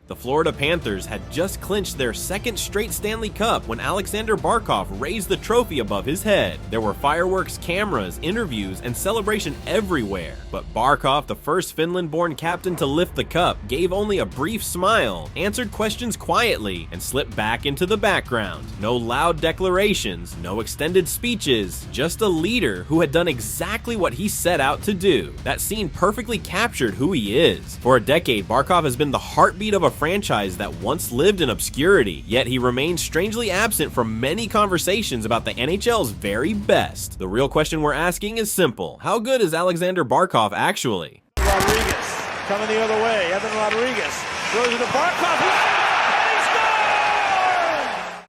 The Florida Panthers had just clinched their second straight Stanley Cup when Aleksander Barkov raised the trophy above his head. There were fireworks, cameras, interviews, and celebration everywhere. But Barkov, the first Finland-born captain to lift the cup, gave only a brief smile, answered questions quietly, and slipped back into the background. No loud declarations, no extended speeches, just a leader who had done exactly what he set out to do. That scene perfectly captured who he is. For a decade, Barkov has been the heartbeat of a franchise that once lived in obscurity, yet he remains strangely absent from many conversations about the NHL's very best. The real question we're asking is simple: how good is Aleksander Barkov actually? Rodriguez coming the other way. Evan Rodriguez throws it to Barkov.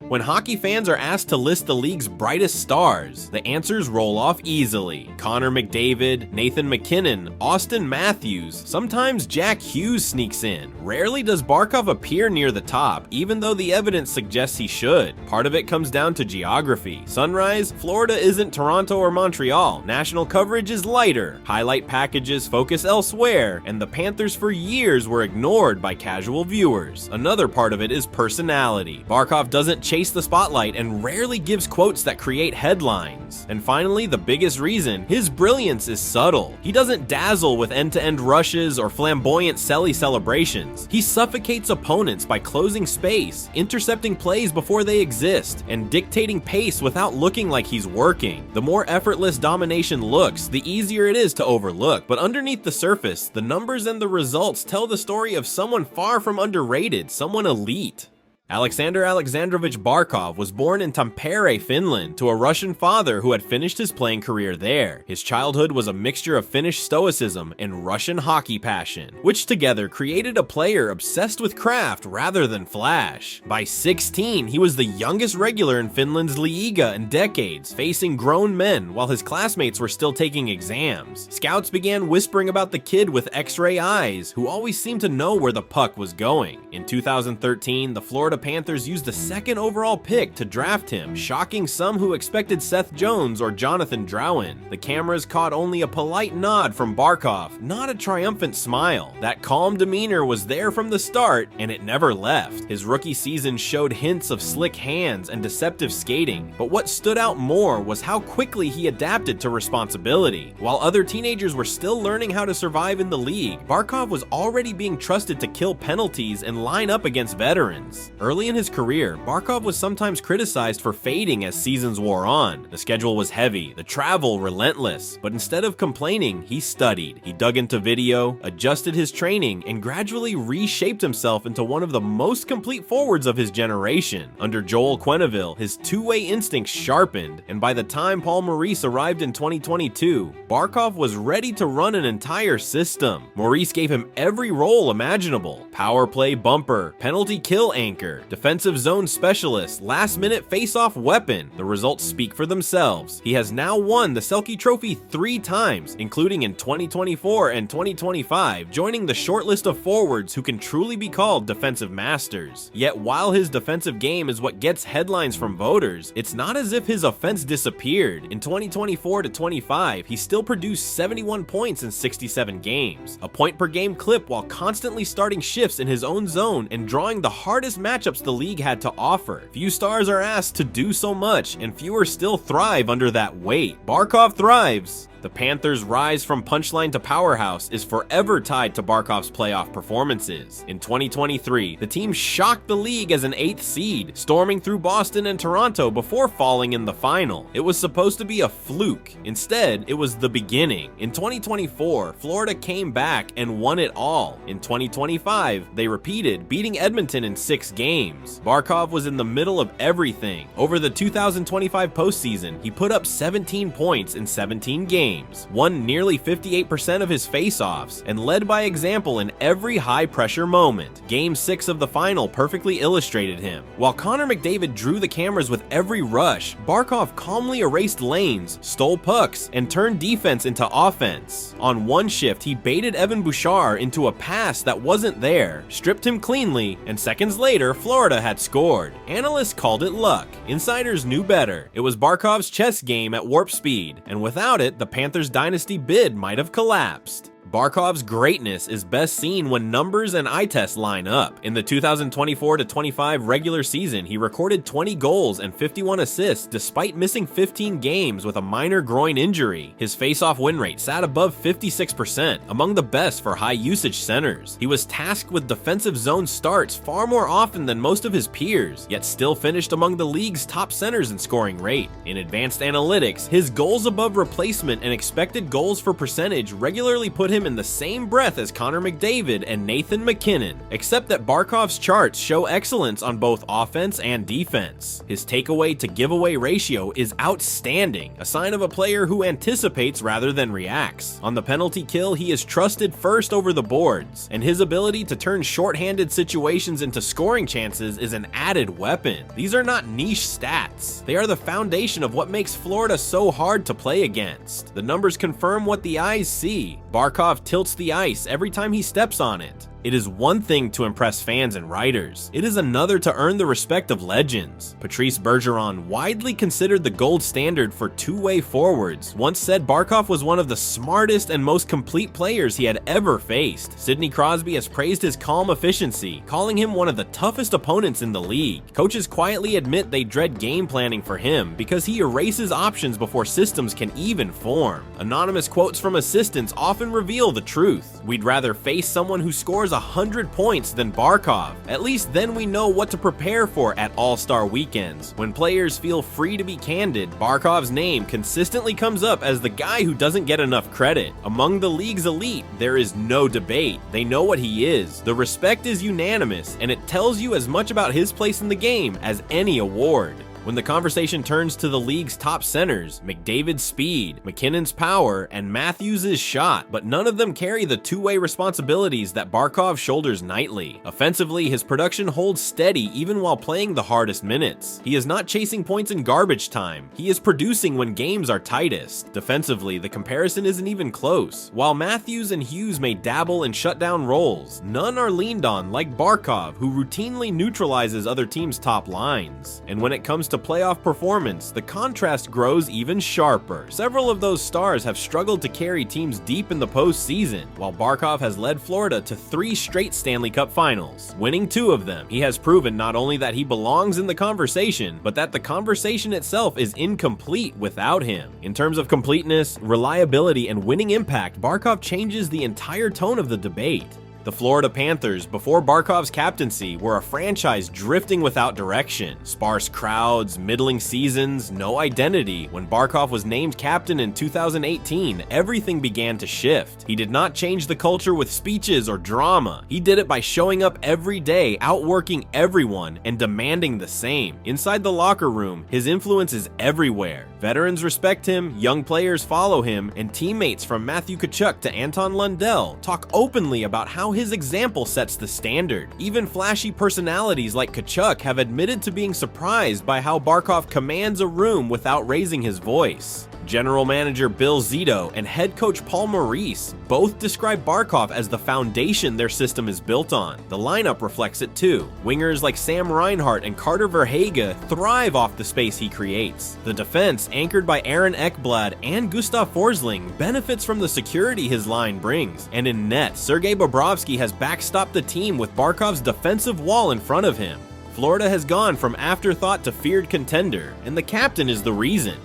When hockey fans are asked to list the league's brightest stars, the answers roll off easily. Connor McDavid, Nathan MacKinnon, Austin Matthews, sometimes Jack Hughes sneaks in. Rarely does Barkov appear near the top, even though the evidence suggests he should. Part of it comes down to geography. Sunrise, Florida isn't Toronto or Montreal. National coverage is lighter. Highlight packages focus elsewhere, and the Panthers for years were ignored by casual viewers. Another part of it is personality. Barkov doesn't chase the spotlight and rarely gives quotes that create headlines. And finally, the biggest reason: his brilliance is subtle. He doesn't dazzle with end-to-end rushes or flamboyant selly celebrations. He suffocates opponents by closing space, intercepting plays before they exist, and dictating pace without looking like he's working. The more effortless domination looks, the easier it is to overlook. But underneath the surface, the numbers and the results tell the story of someone far from underrated, someone elite. Aleksander Alexandrovich Barkov was born in Tampere, Finland, to a Russian father who had finished his playing career there. His childhood was a mixture of Finnish stoicism and Russian hockey passion, which together created a player obsessed with craft rather than flash. By 16, he was the youngest regular in Finland's Liiga in decades, facing grown men while his classmates were still taking exams. Scouts began whispering about the kid with X-ray eyes, who always seemed to know where the puck was going. In 2013, the Florida Panthers used the second overall pick to draft him, shocking some who expected Seth Jones or Jonathan Drouin. The cameras caught only a polite nod from Barkov, not a triumphant smile. That calm demeanor was there from the start, and it never left. His rookie season showed hints of slick hands and deceptive skating, but what stood out more was how quickly he adapted to responsibility. While other teenagers were still learning how to survive in the league, Barkov was already being trusted to kill penalties and line up against veterans. Early in his career, Barkov was sometimes criticized for fading as seasons wore on. The schedule was heavy, the travel relentless, but instead of complaining, he studied. He dug into video, adjusted his training, and gradually reshaped himself into one of the most complete forwards of his generation. Under Joel Quenneville, his two-way instincts sharpened, and by the time Paul Maurice arrived in 2022, Barkov was ready to run an entire system. Maurice gave him every role imaginable: power play bumper, penalty kill anchor, defensive zone specialist, last-minute face-off weapon. The results speak for themselves. He has now won the Selke Trophy 3 times, including in 2024 and 2025, joining the short list of forwards who can truly be called defensive masters. Yet while his defensive game is what gets headlines from voters, it's not as if his offense disappeared. In 2024 to 25, he still produced 71 points in 67 games, a point-per-game clip while constantly starting shifts in his own zone and drawing the hardest matchups the league had to offer. Few stars are asked to do so much, and fewer still thrive under that weight. Barkov thrives. The Panthers' rise from punchline to powerhouse is forever tied to Barkov's playoff performances. In 2023, the team shocked the league as an 8th seed, storming through Boston and Toronto before falling in the final. It was supposed to be a fluke. Instead, it was the beginning. In 2024, Florida came back and won it all. In 2025, they repeated, beating Edmonton in 6 games. Barkov was in the middle of everything. Over the 2025 postseason, he put up 17 points in 17 games. Won nearly 58% of his face-offs, and led by example in every high-pressure moment. Game 6 of the final perfectly illustrated him. While Connor McDavid drew the cameras with every rush, Barkov calmly erased lanes, stole pucks, and turned defense into offense. On one shift, he baited Evan Bouchard into a pass that wasn't there, stripped him cleanly, and seconds later, Florida had scored. Analysts called it luck. Insiders knew better. It was Barkov's chess game at warp speed, and without it, the Panthers' dynasty bid might have collapsed. Barkov's greatness is best seen when numbers and eye tests line up. In the 2024-25 regular season, he recorded 20 goals and 51 assists despite missing 15 games with a minor groin injury. His face-off win rate sat above 56%, among the best for high-usage centers. He was tasked with defensive zone starts far more often than most of his peers, yet still finished among the league's top centers in scoring rate. In advanced analytics, his goals above replacement and expected goals for percentage regularly put him in the same breath as Connor McDavid and Nathan MacKinnon, except that Barkov's charts show excellence on both offense and defense. His takeaway to giveaway ratio is outstanding, a sign of a player who anticipates rather than reacts. On the penalty kill, he is trusted first over the boards, and his ability to turn shorthanded situations into scoring chances is an added weapon. These are not niche stats. They are the foundation of what makes Florida so hard to play against. The numbers confirm what the eyes see. Barkov tilts the ice every time he steps on it. It is one thing to impress fans and writers. It is another to earn the respect of legends. Patrice Bergeron, widely considered the gold standard for two-way forwards, once said Barkov was one of the smartest and most complete players he had ever faced. Sidney Crosby has praised his calm efficiency, calling him one of the toughest opponents in the league. Coaches quietly admit they dread game planning for him because he erases options before systems can even form. Anonymous quotes from assistants often reveal the truth. We'd rather face someone who scores 100 points than Barkov. At least then we know what to prepare for at All-Star weekends. When players feel free to be candid, Barkov's name consistently comes up as the guy who doesn't get enough credit. Among the league's elite, there is no debate. They know what he is. The respect is unanimous, and it tells you as much about his place in the game as any award. When the conversation turns to the league's top centers, McDavid's speed, McKinnon's power, and Matthews' shot, but none of them carry the two-way responsibilities that Barkov shoulders nightly. Offensively, his production holds steady even while playing the hardest minutes. He is not chasing points in garbage time. He is producing when games are tightest. Defensively, the comparison isn't even close. While Matthews and Hughes may dabble in shutdown roles, none are leaned on like Barkov, who routinely neutralizes other teams' top lines. And when it comes to playoff performance, the contrast grows even sharper. Several of those stars have struggled to carry teams deep in the postseason, while Barkov has led Florida to 3 straight Stanley Cup finals. Winning 2 of them, he has proven not only that he belongs in the conversation, but that the conversation itself is incomplete without him. In terms of completeness, reliability, and winning impact, Barkov changes the entire tone of the debate. The Florida Panthers, before Barkov's captaincy, were a franchise drifting without direction. Sparse crowds, middling seasons, no identity. When Barkov was named captain in 2018, everything began to shift. He did not change the culture with speeches or drama. He did it by showing up every day, outworking everyone, and demanding the same. Inside the locker room, his influence is everywhere. Veterans respect him, young players follow him, and teammates from Matthew Tkachuk to Anton Lundell talk openly about how his example sets the standard. Even flashy personalities like Tkachuk have admitted to being surprised by how Barkov commands a room without raising his voice. General manager Bill Zito and head coach Paul Maurice both describe Barkov as the foundation their system is built on. The lineup reflects it too. Wingers like Sam Reinhart and Carter Verhaeghe thrive off the space he creates. The defense, anchored by Aaron Ekblad and Gustav Forsling, benefits from the security his line brings. And in net, Sergei Bobrovsky has backstopped the team with Barkov's defensive wall in front of him. Florida has gone from afterthought to feared contender, and the captain is the reason.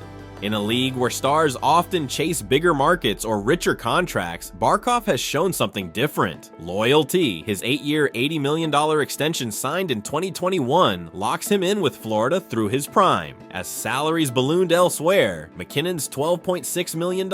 In a league where stars often chase bigger markets or richer contracts, Barkov has shown something different. Loyalty. His 8-year, $80 million extension signed in 2021 locks him in with Florida through his prime. As salaries ballooned elsewhere, McKinnon's $12.6 million,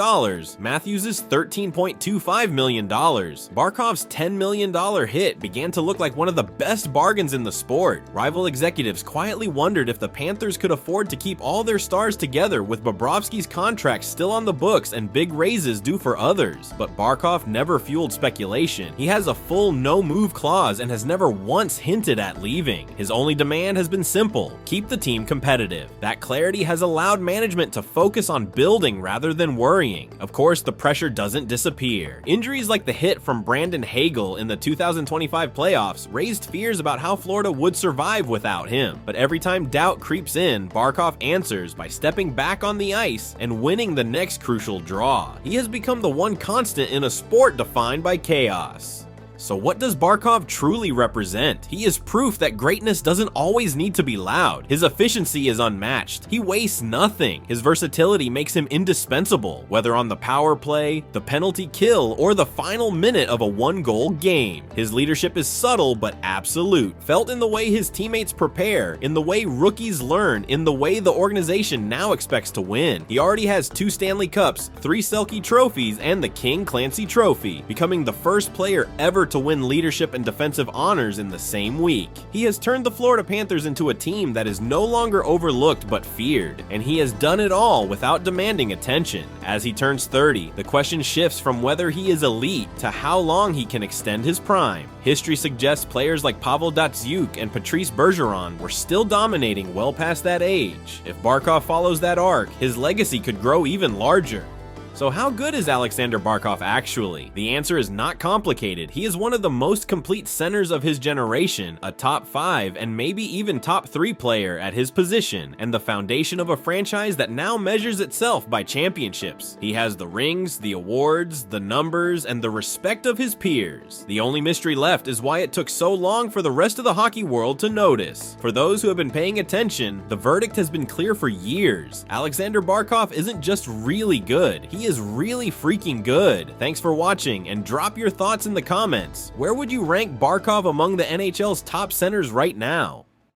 Matthews' $13.25 million, Barkov's $10 million hit began to look like one of the best bargains in the sport. Rival executives quietly wondered if the Panthers could afford to keep all their stars together with Bobrovsky's contract still on the books and big raises due for others. But Barkov never fueled speculation. He has a full no-move clause and has never once hinted at leaving. His only demand has been simple: keep the team competitive. That clarity has allowed management to focus on building rather than worrying. Of course, the pressure doesn't disappear. Injuries like the hit from Brandon Hagel in the 2025 playoffs raised fears about how Florida would survive without him. But every time doubt creeps in, Barkov answers by stepping back on the ice and winning the next crucial draw. He has become the one constant in a sport defined by chaos. So what does Barkov truly represent? He is proof that greatness doesn't always need to be loud. His efficiency is unmatched. He wastes nothing. His versatility makes him indispensable, whether on the power play, the penalty kill, or the final minute of a one-goal game. His leadership is subtle but absolute, felt in the way his teammates prepare, in the way rookies learn, in the way the organization now expects to win. He already has 2 Stanley Cups, 3 Selke trophies, and the King Clancy Trophy, becoming the first player ever to win leadership and defensive honors in the same week. He has turned the Florida Panthers into a team that is no longer overlooked but feared, and he has done it all without demanding attention. As he turns 30, the question shifts from whether he is elite to how long he can extend his prime. History suggests players like Pavel Datsyuk and Patrice Bergeron were still dominating well past that age. If Barkov follows that arc, his legacy could grow even larger. So how good is Aleksander Barkov actually? The answer is not complicated. He is one of the most complete centers of his generation, a top 5 and maybe even top 3 player at his position, and the foundation of a franchise that now measures itself by championships. He has the rings, the awards, the numbers, and the respect of his peers. The only mystery left is why it took so long for the rest of the hockey world to notice. For those who have been paying attention, the verdict has been clear for years. Aleksander Barkov isn't just really good, he is really freaking good. Thanks for watching, and drop your thoughts in the comments. Where would you rank Barkov among the NHL's top centers right now?